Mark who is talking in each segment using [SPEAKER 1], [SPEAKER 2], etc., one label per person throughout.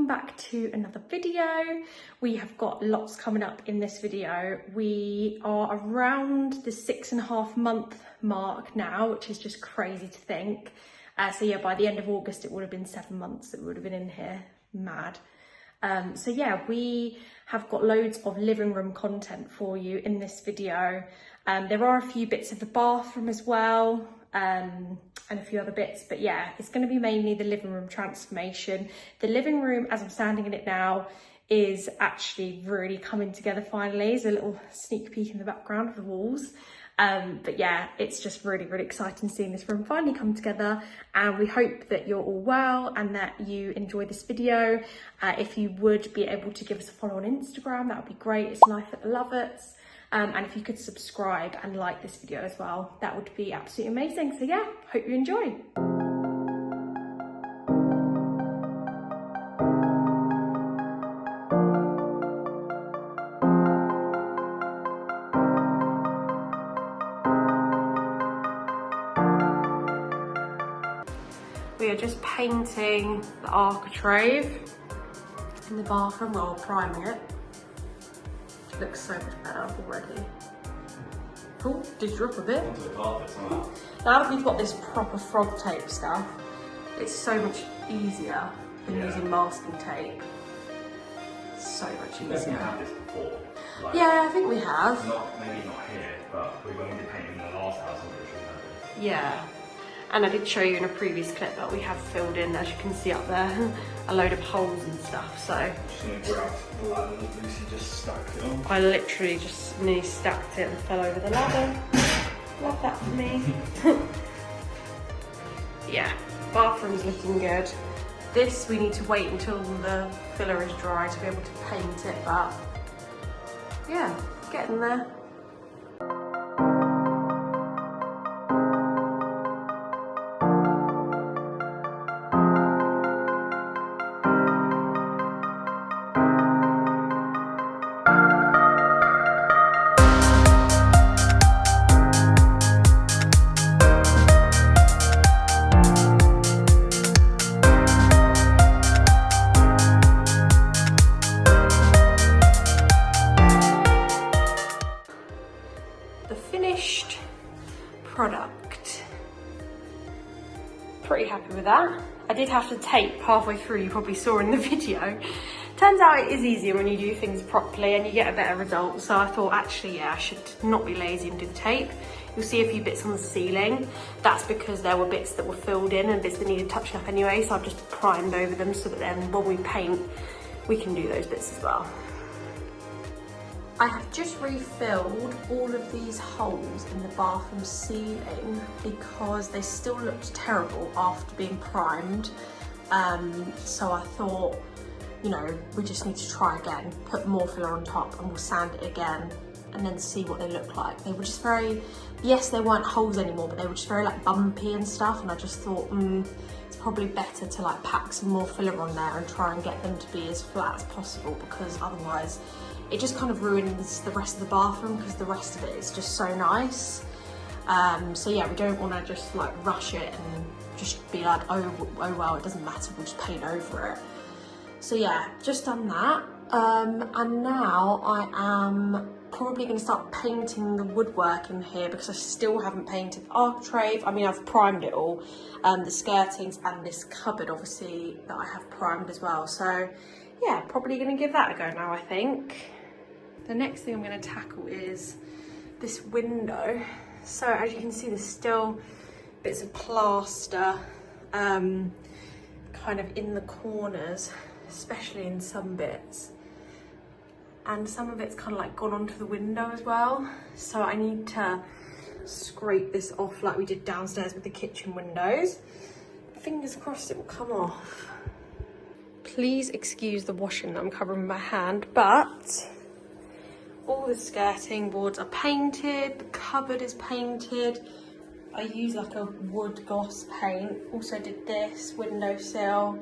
[SPEAKER 1] back to another video. We have got lots coming up in this video. We are around the 6.5 month mark now, which is just crazy to think. So yeah, by the end of August it would have been 7 months that we would have been in here. Mad. So yeah, we have got loads of living room content for you in this video. There are a few bits of the bathroom as well, and a few other bits, but yeah, it's going to be mainly the living room transformation. The living room, as I'm standing in it now, is actually really coming together finally. There's a little sneak peek in the background of the walls. But yeah, it's just really, really exciting seeing this room finally come together, and we hope that you're all well and that you enjoy this video. If you would be able to give us a follow on Instagram, that would be great. It's Life at the Lovetts. And if you could subscribe and like this video as well, that would be absolutely amazing. So yeah, hope you enjoy. We are just painting the architrave in the bathroom, well, priming it. It looks so much better already. Oh, did drip a bit. Now that we've got this proper frog tape stuff, it's so much easier than using masking tape. So much easier.
[SPEAKER 2] We've had this before. Like,
[SPEAKER 1] yeah, I think we have.
[SPEAKER 2] Maybe not here, but when we did painting in the last house, I'm pretty sure we had this.
[SPEAKER 1] Yeah. And I did show you in a previous clip that we have filled in, as you can see up there, a load of holes and stuff, so.
[SPEAKER 2] Just gonna grab the ladder that Lucy just stacked it on.
[SPEAKER 1] I literally just nearly stacked it and fell over the ladder. Love that for me. Yeah, bathroom's looking good. This, we need to wait until the filler is dry to be able to paint it, but yeah, getting there. Product. Pretty happy with that. I did have to tape halfway through, you probably saw in the video. Turns out it is easier when you do things properly and you get a better result. So I thought, actually, yeah, I should not be lazy and do the tape. You'll see a few bits on the ceiling. That's because there were bits that were filled in and bits that needed touching up anyway. So I've just primed over them so that then when we paint, we can do those bits as well. I have just refilled all of these holes in the bathroom ceiling because they still looked terrible after being primed. So I thought, you know, we just need to try again, put more filler on top and we'll sand it again and then see what they look like. They were just very, yes, they weren't holes anymore, but they were just very like bumpy and stuff. And I just thought, it's probably better to like pack some more filler on there and try and get them to be as flat as possible, because otherwise it just kind of ruins the rest of the bathroom because the rest of it is just so nice. So yeah, we don't want to just like rush it and just be like, oh well, it doesn't matter, we'll just paint over it. So yeah, just done that. And now I am probably going to start painting the woodwork in here because I still haven't painted the architrave. I mean, I've primed it all, the skirtings and this cupboard obviously that I have primed as well. So yeah, probably going to give that a go now, I think. The next thing I'm going to tackle is this window. So as you can see, there's still bits of plaster kind of in the corners, especially in some bits. And some of it's kind of like gone onto the window as well. So I need to scrape this off like we did downstairs with the kitchen windows. Fingers crossed it will come off. Please excuse the washing that I'm covering with my hand, but all the skirting boards are painted, the cupboard is painted. I use like a wood gloss paint. Also did this windowsill.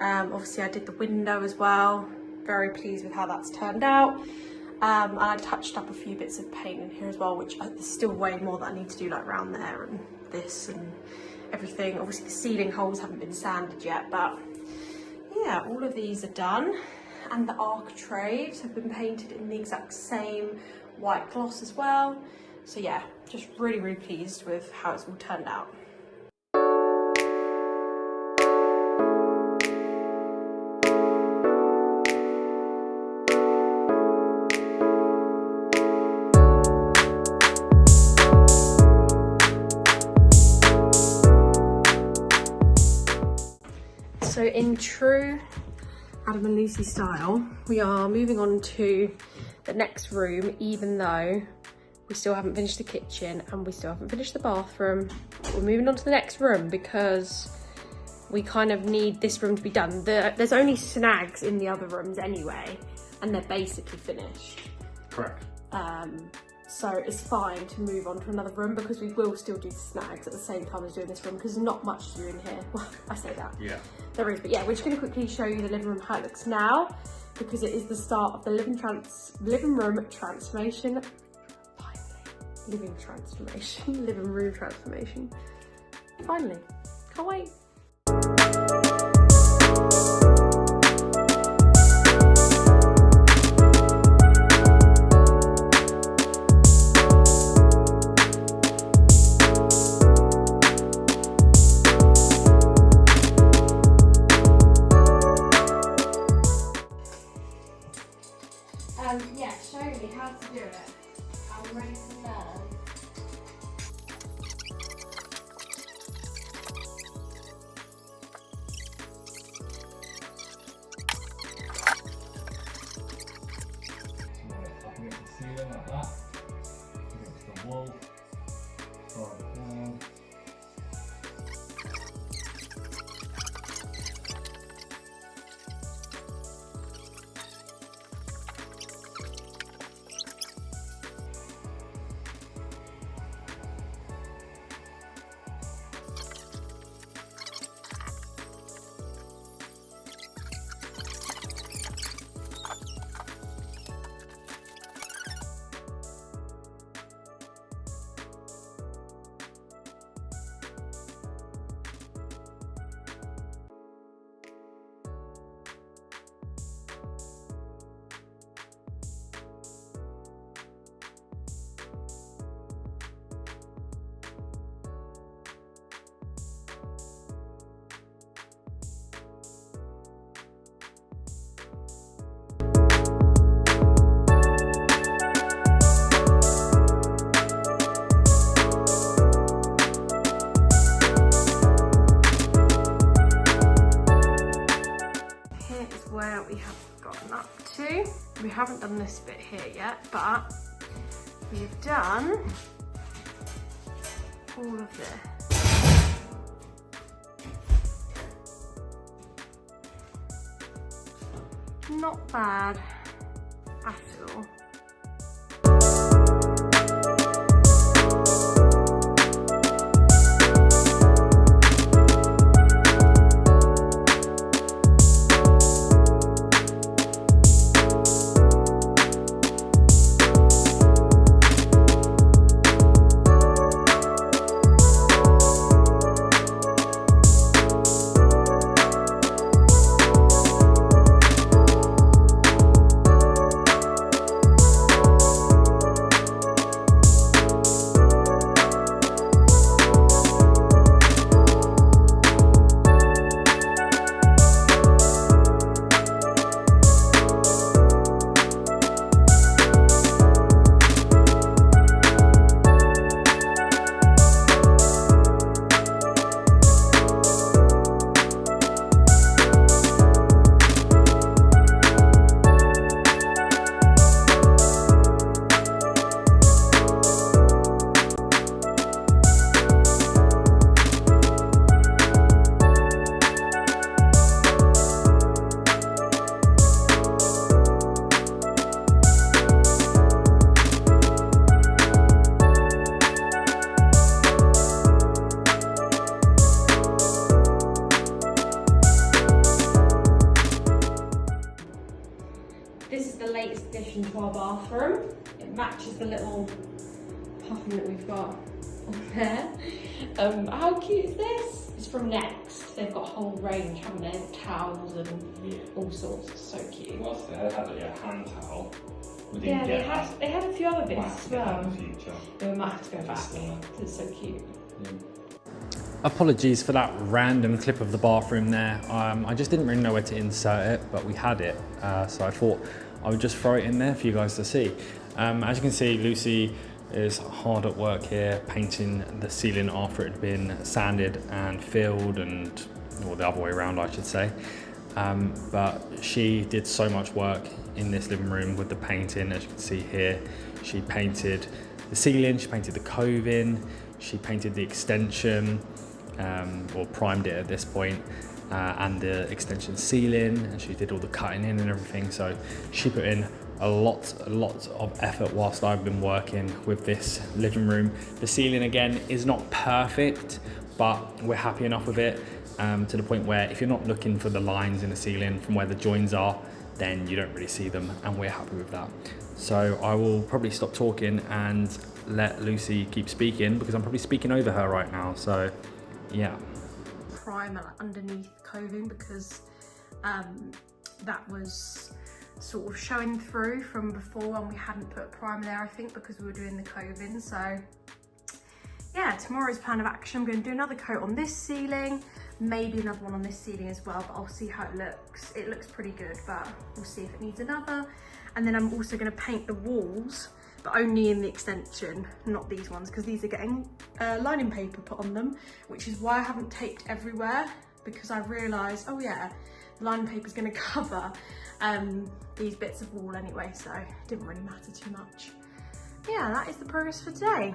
[SPEAKER 1] Obviously I did the window as well. Very pleased with how that's turned out. And I touched up a few bits of paint in here as well, which there's still way more that I need to do, like around there and this and everything. Obviously the ceiling holes haven't been sanded yet, but yeah, all of these are done, and the architraves have been painted in the exact same white gloss as well. So yeah, just really, really pleased with how it's all turned out. So in true Adam and Lucy style, we are moving on to the next room, even though we still haven't finished the kitchen and we still haven't finished the bathroom. We're moving on to the next room because we kind of need this room to be done. There's only snags in the other rooms anyway, and they're basically finished.
[SPEAKER 2] Correct.
[SPEAKER 1] So it's fine to move on to another room because we will still do the snags at the same time as doing this room because there's not much to do in here. Well, I say that. Yeah. There is, but yeah, we're just going to quickly show you the living room how it looks now because it is the start of the living room transformation. Finally. Living room transformation. Finally. Can't wait. Yeah, show me how to do it. I'm ready to learn.
[SPEAKER 2] Up against the ceiling like that, against the wall, slide it down. Where we have gotten up to. We haven't done this bit here yet, but we've done all of this. Not bad at all. This is the latest addition to our bathroom. It matches the little puffin that we've got on there. How cute is this? It's from Next.
[SPEAKER 1] They've got a whole range, haven't they? Towels and all sorts. It's so cute.
[SPEAKER 3] What's they had a hand towel.
[SPEAKER 1] Yeah, they had a few other bits as well.
[SPEAKER 3] In the future.
[SPEAKER 1] We might have to go back. It's so cute.
[SPEAKER 4] Apologies for that random clip of the bathroom there. I just didn't really know where to insert it, but we had it. So I thought I would just throw it in there for you guys to see. As you can see, Lucy is hard at work here, painting the ceiling after it had been sanded and filled, or the other way around, I should say. But she did so much work in this living room with the painting. As you can see here, she painted the ceiling, she painted the coving, she painted the extension, or primed it at this point, and the extension ceiling, and she did all the cutting in and everything. So she put in a lot of effort whilst I've been working with this living room. The ceiling again is not perfect, but we're happy enough with it, to the point where if you're not looking for the lines in the ceiling from where the joins are, then you don't really see them, and we're happy with that. So I will probably stop talking and let Lucy keep speaking, because I'm probably speaking over her right now. So yeah.
[SPEAKER 1] Primer underneath coving, because that was sort of showing through from before, and we hadn't put primer there, I think, because we were doing the coving. So yeah, tomorrow's plan of action, I'm going to do another coat on this ceiling, maybe another one on this ceiling as well, but I'll see how it looks. It looks pretty good, but we'll see if it needs another. And then I'm also going to paint the walls, but only in the extension, not these ones, because these are getting lining paper put on them, which is why I haven't taped everywhere, because I realised, oh yeah, the lining paper is going to cover these bits of wall anyway, so it didn't really matter too much. Yeah, that is the progress for today.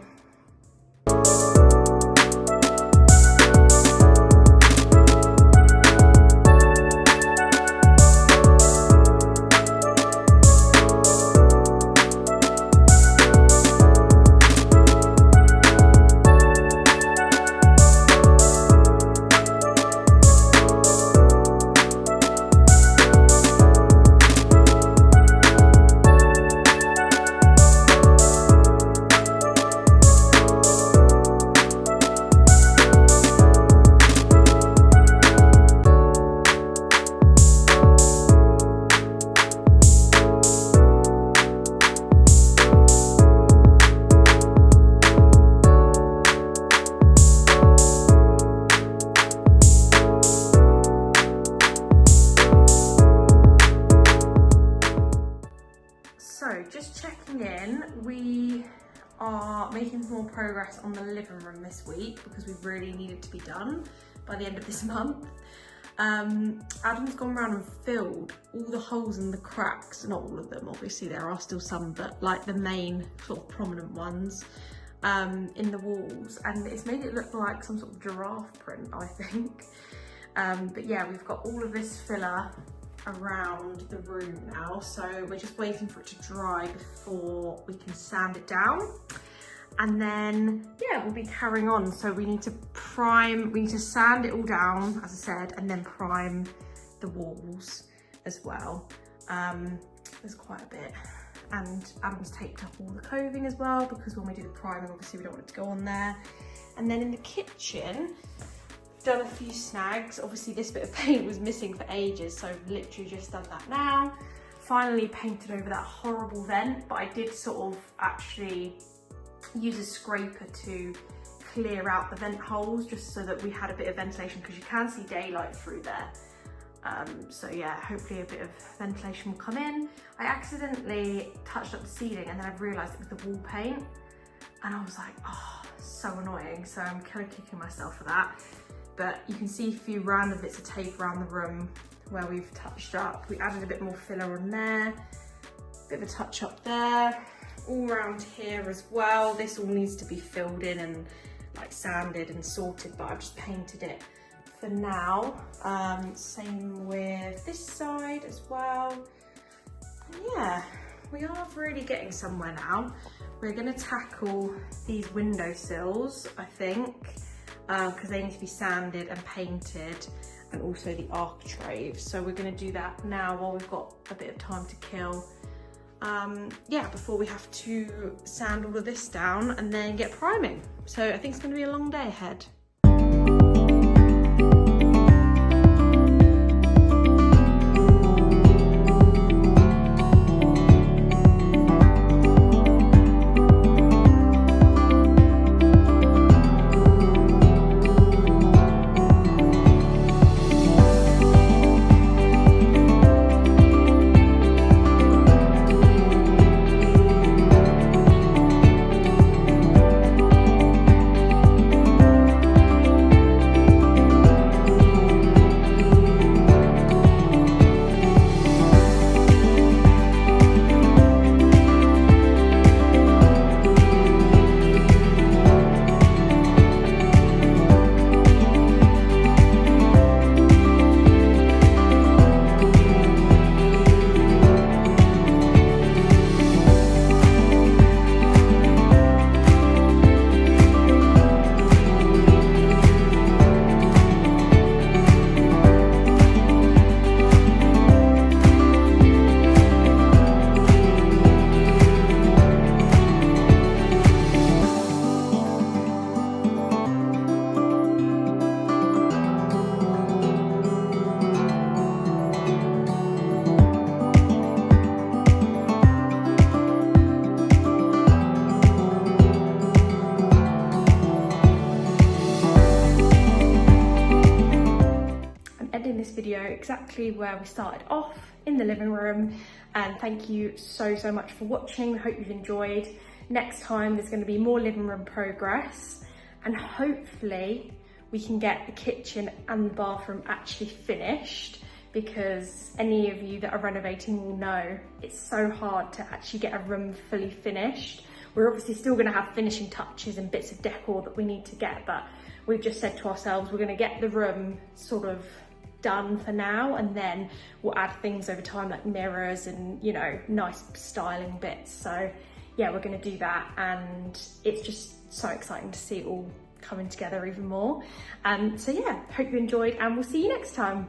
[SPEAKER 1] So just checking in, we are making more progress on the living room this week, because we really need it to be done by the end of this month. Adam's gone around and filled all the holes and the cracks, not all of them, obviously there are still some, but like the main sort of prominent ones in the walls, and it's made it look like some sort of giraffe print, I think. But yeah, we've got all of this filler around the room now, so we're just waiting for it to dry before we can sand it down, and then yeah, we'll be carrying on. So we need to sand it all down, as I said, and then prime the walls as well. There's quite a bit, and Adam's taped up all the coving as well, because when we do the priming, obviously we don't want it to go on there. And then in the kitchen, done a few snags. Obviously this bit of paint was missing for ages, so I've literally just done that now. Finally painted over that horrible vent, but I did sort of actually use a scraper to clear out the vent holes, just so that we had a bit of ventilation, because you can see daylight through there. So yeah, hopefully a bit of ventilation will come in. I accidentally touched up the ceiling, and then I realised it was the wall paint, and I was like, oh, so annoying. So I'm kind of kicking myself for that. But you can see a few random bits of tape around the room where we've touched up. We added a bit more filler on there, bit of a touch up there, all around here as well. This all needs to be filled in and like sanded and sorted, but I've just painted it for now. Same with this side as well. And yeah, we are really getting somewhere now. We're gonna tackle these windowsills, I think, because they need to be sanded and painted, and also the architrave. So we're going to do that now while we've got a bit of time to kill. Yeah, before we have to sand all of this down and then get priming. So I think it's going to be a long day ahead. video exactly where we started off in the living room. And thank you so much for watching. I hope you've enjoyed. Next time there's going to be more living room progress, and hopefully we can get the kitchen and the bathroom actually finished, because any of you that are renovating will know it's so hard to actually get a room fully finished. We're obviously still going to have finishing touches and bits of decor that we need to get, but we've just said to ourselves we're going to get the room sort of done for now, and then we'll add things over time like mirrors and, you know, nice styling bits. So yeah, we're going to do that, and it's just so exciting to see it all coming together even more. So yeah, hope you enjoyed, and we'll see you next time.